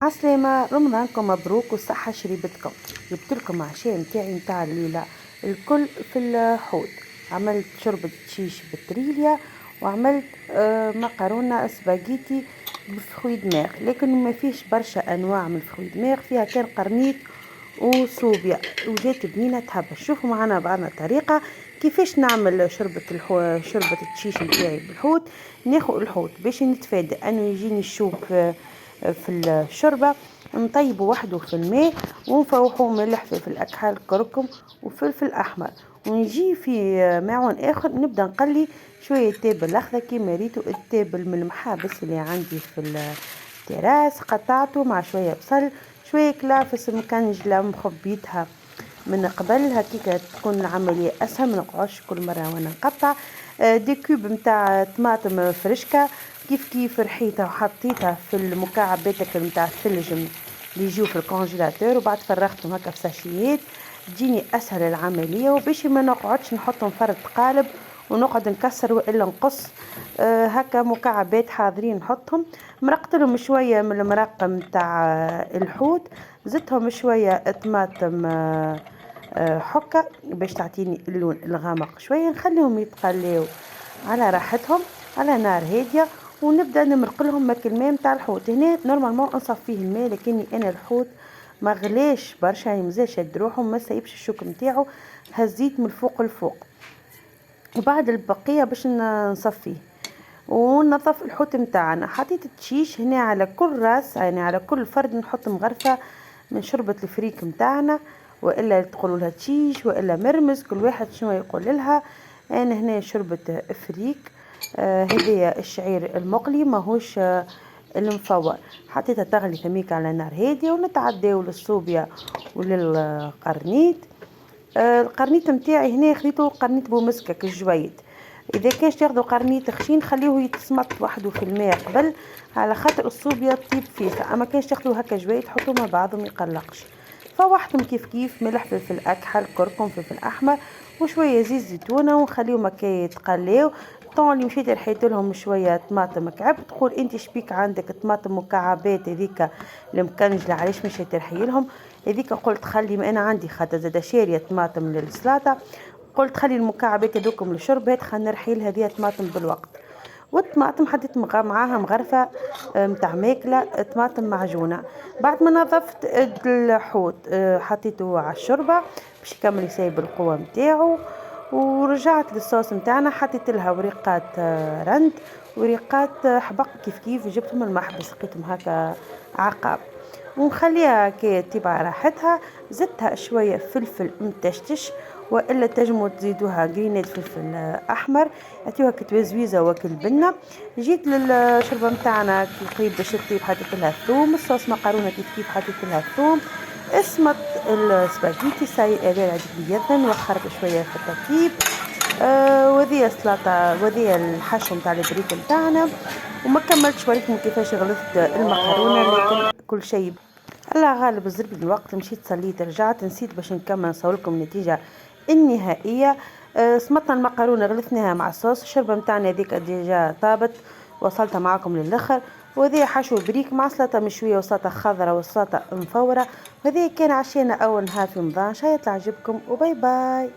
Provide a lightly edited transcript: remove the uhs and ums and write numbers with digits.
عسلامة، رمضانكم مبروك والصحة شريبتكم. جبتلكم عشاء متاعي متاع الليلة الكل في الحوت. عملت شوربة شيش بالتريليا، وعملت مقرونة سباجيتي بفخوي دماغ، لكن ما فيش برشا أنواع من الفخوي دماغ، فيها كان قرنيط وصوبيا وجات بنينة تهبش. شوفوا معنا بعضنا الطريقة كيفاش نعمل شوربة الشيش متاعي بالحوت. ناخذ الحوت باش نتفادى انه يجيني الشوك في الشوربة، نطيبه وحده في الماء ونفوحوه ملح فلفل أكحل كركم وفلفل أحمر، ونجي في معون آخر نبدأ نقلي شوية تابل أخضر كيما ريتو. التابل من المحابس اللي عندي في التراس قطعته مع شوية بصل، شوية كلافس مكنجلة مخبيتها من قبل هكيك تكون العملية أسهل، ما نقعدش كل مرة وأنا نقطع. دي كوب متاع طماطم فرشكة كيف رحيتها وحطيتها في المكعبات متاع الثلج اللي يجيو في الكونجيلاتور، وبعد فرغتهم هكا في ساشيات تجيني أسهل العملية. وباش ما نقعدش نحطهم فرد قالب ونقعد نكسر والا نقص، هكا مكعبات حاضرين نحطهم. مرقت لهم شويه من المرق نتاع الحوت، زدتهم شويه طماطم حكه باش تعطيني اللون الغامق شويه، نخليهم يتقلاو على راحتهم على نار هاديه، ونبدا نمرق لهم ماك الماء نتاع الحوت. هنا نورمالمون نصفيه الماء، لكني انا الحوت ما غلاش برشا، يعني مازال شاد روحه ما سايبش الشوك نتاعو، هزيت من الفوق لفوق. وبعد البقيه باش نصفيه وننظف الحوت نتاعنا. حطيت التشيش هنا على كل راس، يعني على كل فرد نحط مغرفه من شوربه الفريك نتاعنا، والا تقولوا لها تشيش والا مرمز، كل واحد شنو يقول لها. انا هنا شوربه فريك، هذايا الشعير المقلي ماهوش المفور. حطيتها تغلي ثميك على نار هاديه، ونتعداو للصوبيا وللقرنيط. القرنيط نتاعي هنا خديته قرنيط بومسكك الجويد. اذا كانش تاخذوا قرنيط خشين خليوه يتسمط وحده في الماء قبل، على خاطر الصوبيا تطيب فيه. اما كانش تاخذوا هكا جويد حطوا مع بعض وما يقلقش. فوحتهم كيف ملح فلفل اكحل كركم فلفل احمر وشويه زيت زيتونه، ونخليهم هكا يتقلاو. طون اللي مشيت رحيت لهم شويه طماطم مكعب، تقول انت شبيك عندك طماطم مكعبات هذيك المكنجله علاش مشيت ترحي لهم هذيك؟ قلت خلي، ما انا عندي خاطر زاده شاريه طماطم للسلطه، قلت خلي المكعبات هذوكم للشربات خلينا نرحي لها هذه طماطم بالوقت. والطماطم حطيت معاها مغرفه متاع ماكله طماطم معجونه. بعد ما نظفت الحوت حطيته على الشوربه باش يكمل يسيب القوه نتاعو، ورجعت للصوص نتاعنا حطيت لها وريقات رند وريقات حبق كيف جبتهم من المحبس لقيتهم هكا عقاب، ونخليها كي تطيب على راحتها. زدتها شويه فلفل متشتش، والا تجموا تزيدوها قرينات فلفل احمر يعطيوها كتوزويزه وكل بنه. جيت للشوربه نتاعنا كي قريب باش تطيب حطيت لها الثوم، الصوص مقرونه كيف حطيت لها الثوم، اسمط السباجيتي ساي هذا عجبني جدا، وخرت شويه في التطيب. وذي السلطه وذي الحشو نتاع البريك نتاعنا. وما كملتش وريتكم كيفاش غلفت المكرونه، لكن كل شيء الله غالب. الزرب الوقت مشيت صليت رجعت نسيت باش نكمل نصورلكم النتيجه النهائيه. سمطنا المكرونه غلفناها مع الصوص، الشوربه نتاعنا هذيك ديجا طابت وصلتها معكم للاخر. وهذه حشو بريك مع سلطه مشويه وسلطه خضراء وسلطه مفوره. وهذه كان عشينا اول نهار في رمضان، شاء الله عجبكم وباي باي.